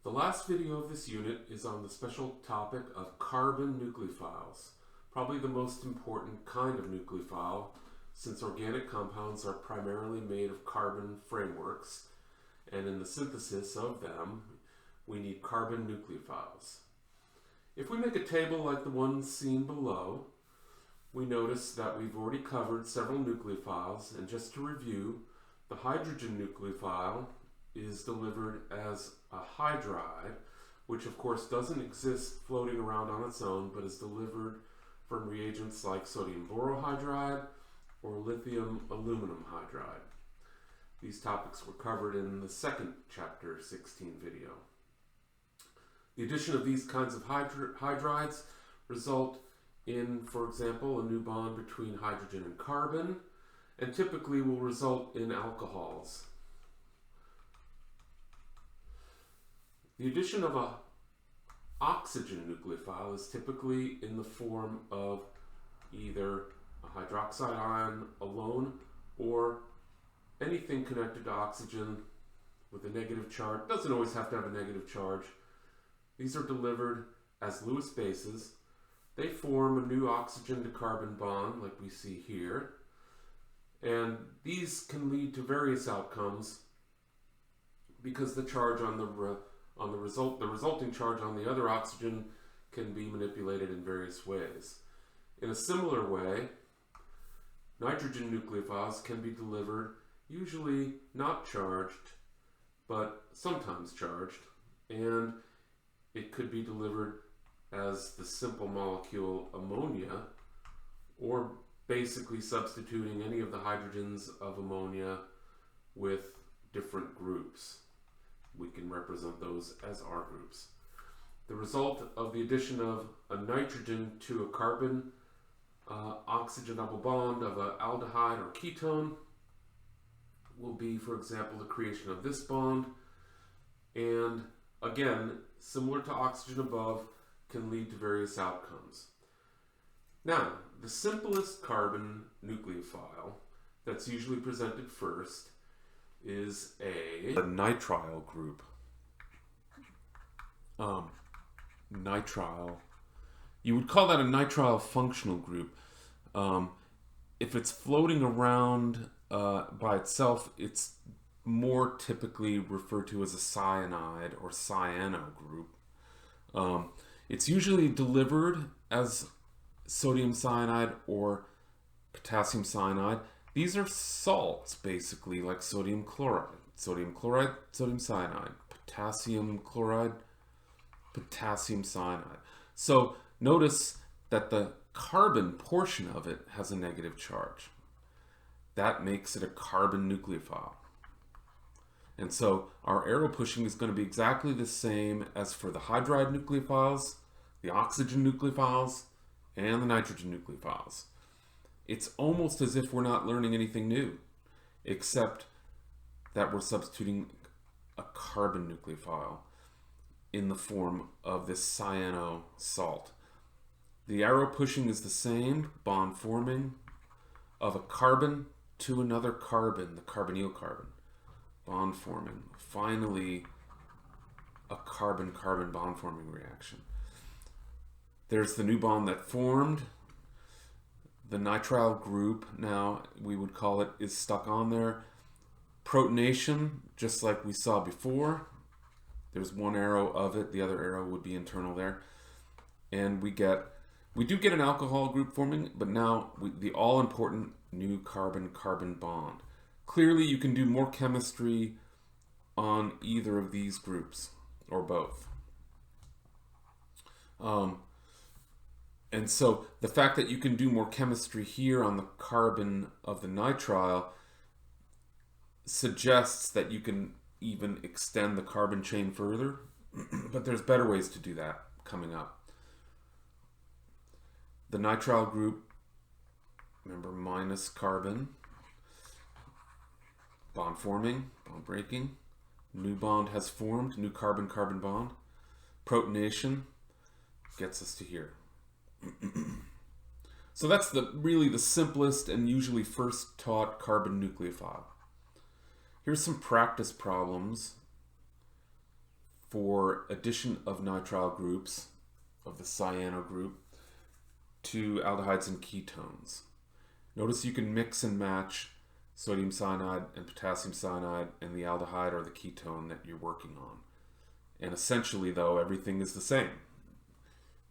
The last video of this unit is on the special topic of carbon nucleophiles, probably the most important kind of nucleophile since organic compounds are primarily made of carbon frameworks, and in the synthesis of them we need carbon nucleophiles. If we make a table like the one seen below, we notice that we've already covered several nucleophiles, and just to review, the hydrogen nucleophile is delivered as a hydride, which of course doesn't exist floating around on its own, but is delivered from reagents like sodium borohydride or lithium aluminum hydride. These topics were covered in the second chapter 16 video. The addition of these kinds of hydrides result in, for example, a new bond between hydrogen and carbon, and typically will result in alcohols. The addition of an oxygen nucleophile is typically in the form of either a hydroxide ion alone or anything connected to oxygen with a negative charge. It doesn't always have to have a negative charge. These are delivered as Lewis bases. They form a new oxygen to carbon bond like we see here. And these can lead to various outcomes because the charge on the resulting charge on the other oxygen can be manipulated in various ways. In a similar way, nitrogen nucleophiles can be delivered, usually not charged, but sometimes charged, and it could be delivered as the simple molecule ammonia, or basically substituting any of the hydrogens of ammonia with different groups. We can represent those as R groups. The result of the addition of a nitrogen to a carbon oxygen double bond of an aldehyde or ketone will be, for example, the creation of this bond. And again, similar to oxygen above, can lead to various outcomes. Now, the simplest carbon nucleophile that's usually presented first is a nitrile group. Nitrile. You would call that a nitrile functional group. If it's floating around by itself, it's more typically referred to as a cyanide or cyano group. It's usually delivered as sodium cyanide or potassium cyanide. These are salts, basically, like sodium chloride, sodium cyanide, potassium chloride, potassium cyanide. So notice that the carbon portion of it has a negative charge. That makes it a carbon nucleophile. And so our arrow pushing is going to be exactly the same as for the hydride nucleophiles, the oxygen nucleophiles, and the nitrogen nucleophiles. It's almost as if we're not learning anything new, except that we're substituting a carbon nucleophile in the form of this cyano salt. The arrow pushing is the same, bond forming of a carbon to another carbon, the carbonyl carbon. Bond forming. Finally, a carbon-carbon bond forming reaction. There's the new bond that formed. The nitrile group, now we would call it, is stuck on there. Protonation, just like we saw before. There's one arrow of it, the other arrow would be internal there. And we do get an alcohol group forming, but now the all-important new carbon-carbon bond. Clearly, you can do more chemistry on either of these groups, or both. And so the fact that you can do more chemistry here on the carbon of the nitrile suggests that you can even extend the carbon chain further, but there's better ways to do that coming up. The nitrile group, remember, minus carbon, bond forming, bond breaking, new bond has formed, new carbon-carbon bond. Protonation gets us to here. So that's really the simplest and usually first taught carbon nucleophile. Here's some practice problems for addition of nitrile groups of the cyano group to aldehydes and ketones. Notice you can mix and match sodium cyanide and potassium cyanide, and the aldehyde or the ketone that you're working on. And essentially, though, everything is the same.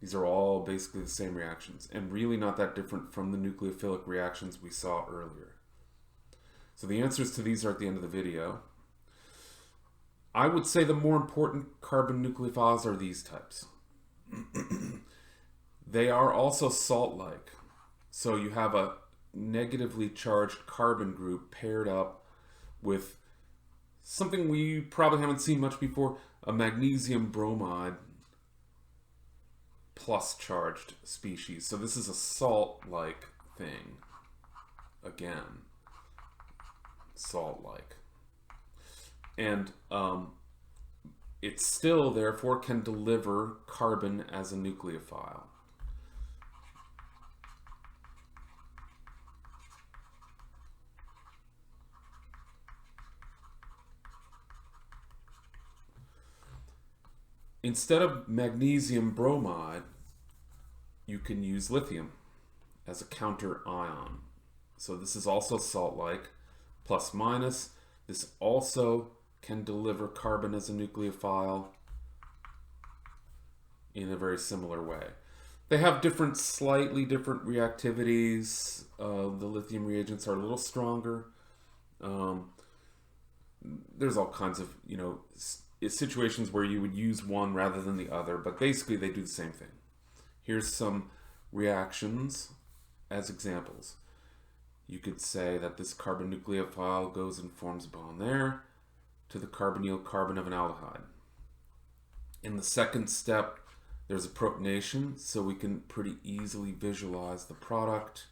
These are all basically the same reactions, and really not that different from the nucleophilic reactions we saw earlier. So the answers to these are at the end of the video. I would say the more important carbon nucleophiles are these types. They are also salt-like. So you have a negatively charged carbon group paired up with something we probably haven't seen much before, a magnesium bromide plus charged species. So this is a salt-like thing. Again, salt-like. And it still, therefore, can deliver carbon as a nucleophile. Instead of magnesium bromide, you can use lithium as a counter ion. So this is also salt-like, plus minus. This also can deliver carbon as a nucleophile in a very similar way. They have slightly different reactivities. The lithium reagents are a little stronger. There's all kinds of, situations where you would use one rather than the other, but basically they do the same thing. Here's some reactions as examples. You could say that this carbon nucleophile goes and forms a bond there to the carbonyl carbon of an aldehyde. In the second step, there's a protonation, so we can pretty easily visualize the product.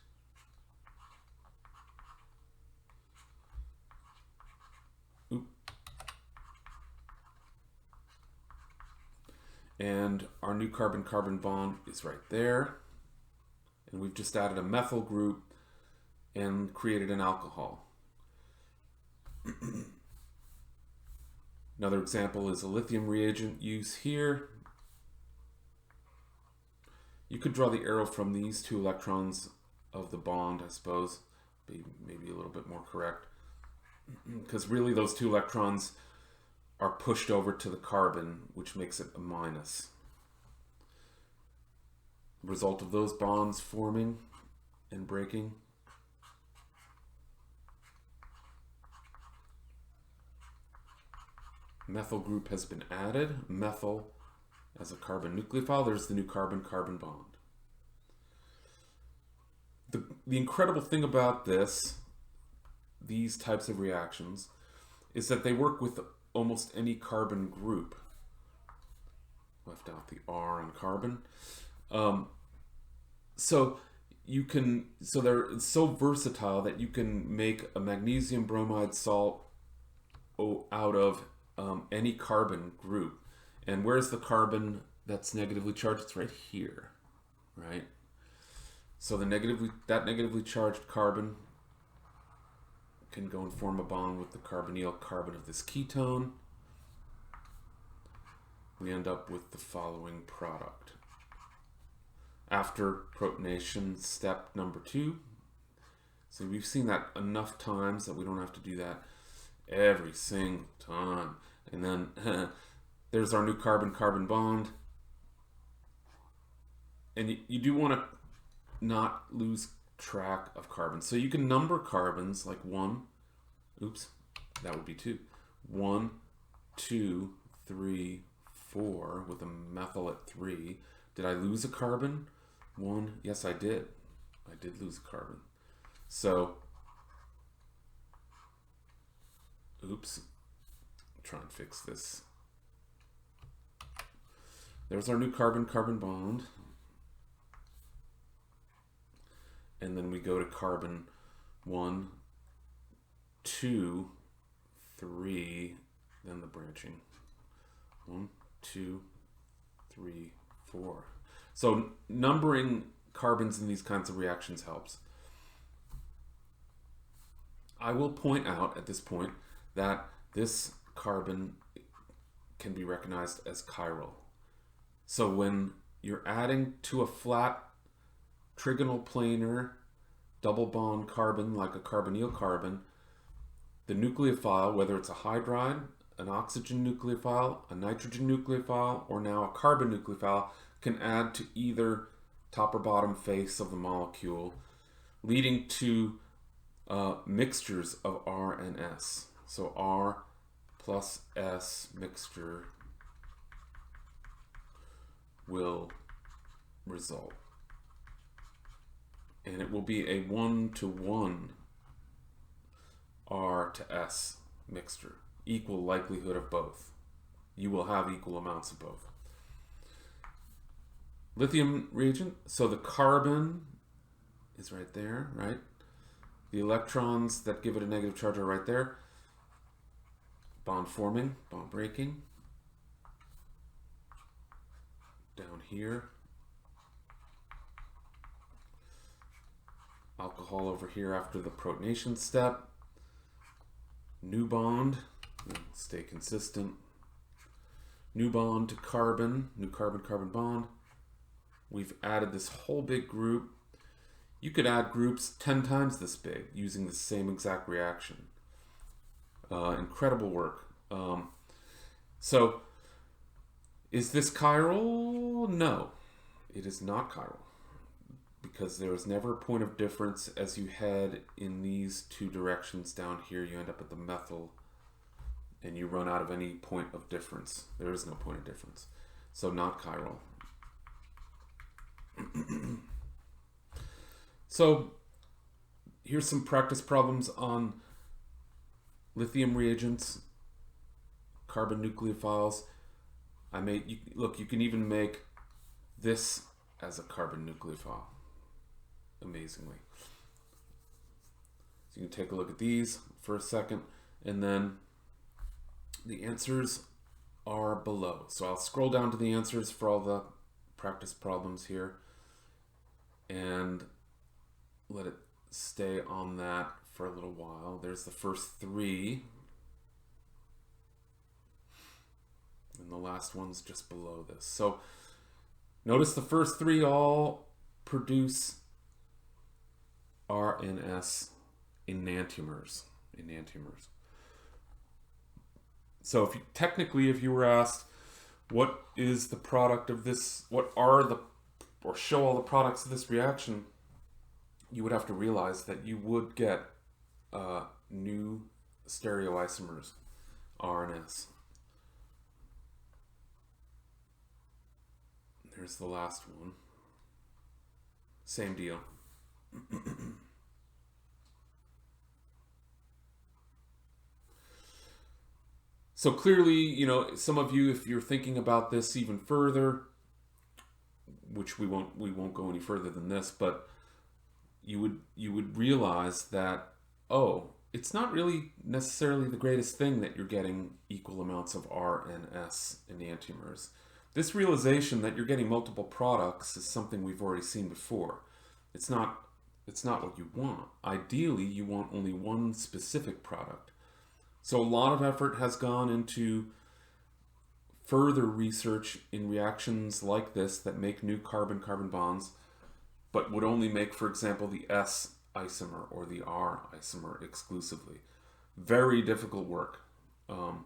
And our new carbon-carbon bond is right there. And we've just added a methyl group and created an alcohol. Another example is a lithium reagent use here. You could draw the arrow from these two electrons of the bond, I suppose. Maybe a little bit more correct. Because really those two electrons are pushed over to the carbon, which makes it a minus. The result of those bonds forming and breaking. Methyl group has been added. Methyl as a carbon nucleophile. There's the new carbon-carbon bond. The incredible thing about these types of reactions, is that they work with almost any carbon group. Left out the R on carbon. So they're so versatile that you can make a magnesium bromide salt out of any carbon group. And where's the carbon that's negatively charged? It's right here, right? So that negatively charged carbon can go and form a bond with the carbonyl carbon of this ketone. We end up with the following product. After protonation, step number 2. So we've seen that enough times that we don't have to do that every single time. And then there's our new carbon-carbon bond. And you do want to not lose track of carbon. So you can number carbons like 1, oops, that would be 2. 1, 2, 3, 4 with a methyl at 3. Did I lose a carbon? 1, yes I did. I did lose a carbon. So, oops, try and fix this. There's our new carbon-carbon bond. And then we go to carbon 1, 2, 3, then the branching. 1, 2, 3, 4. So numbering carbons in these kinds of reactions helps. I will point out at this point that this carbon can be recognized as chiral. So when you're adding to a flat trigonal planar double bond carbon like a carbonyl carbon, the nucleophile, whether it's a hydride, an oxygen nucleophile, a nitrogen nucleophile, or now a carbon nucleophile, can add to either top or bottom face of the molecule, leading to mixtures of R and S. So R plus S mixture will result. And it will be a 1-to-1 R to S mixture. Equal likelihood of both. You will have equal amounts of both. Lithium reagent, so the carbon is right there, right? The electrons that give it a negative charge are right there. Bond forming, bond breaking. Down here. Alcohol over here after the protonation step. New bond, stay consistent. New bond to carbon, new carbon-carbon bond. We've added this whole big group. You could add groups 10 times this big using the same exact reaction. Incredible work. So, is this chiral? No, it is not chiral, because there is never a point of difference as you head in these two directions down here. You end up at the methyl, and you run out of any point of difference. There is no point of difference. So not chiral. So here's some practice problems on lithium reagents, carbon nucleophiles. Look, you can even make this as a carbon nucleophile, amazingly. So you can take a look at these for a second, and then the answers are below. So I'll scroll down to the answers for all the practice problems here and let it stay on that for a little while. There's the first three, and the last one's just below this. So notice the first three all produce R and S enantiomers. So if you were asked, what is the product of this, or show all the products of this reaction, you would have to realize that you would get new stereoisomers, R and S. There's the last one. Same deal. So clearly, some of you, if you're thinking about this even further, which we won't go any further than this, but you would realize that, it's not really necessarily the greatest thing that you're getting equal amounts of R and S enantiomers. This realization that you're getting multiple products is something we've already seen before. It's not what you want. Ideally, you want only one specific product. So a lot of effort has gone into further research in reactions like this that make new carbon-carbon bonds, but would only make, for example, the S isomer or the R isomer exclusively. Very difficult work. But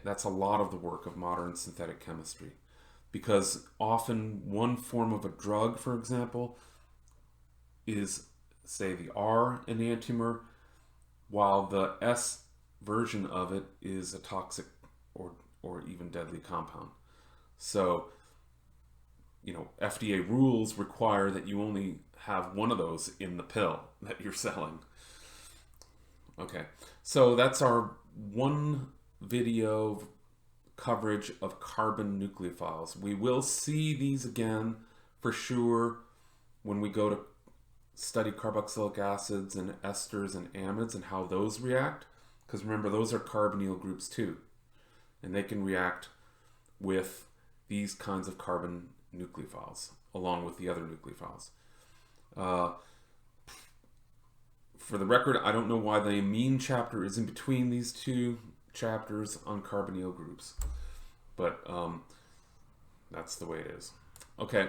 that's a lot of the work of modern synthetic chemistry, because often one form of a drug, for example, is, say, the R enantiomer, while the S version of it is a toxic or even deadly compound. So, FDA rules require that you only have one of those in the pill that you're selling. Okay, so that's our one video coverage of carbon nucleophiles. We will see these again for sure when we go to study carboxylic acids and esters and amides and how those react, because remember, those are carbonyl groups too, and they can react with these kinds of carbon nucleophiles along with the other nucleophiles. For the record, I don't know why the amine chapter is in between these two chapters on carbonyl groups. But that's the way it is. Okay,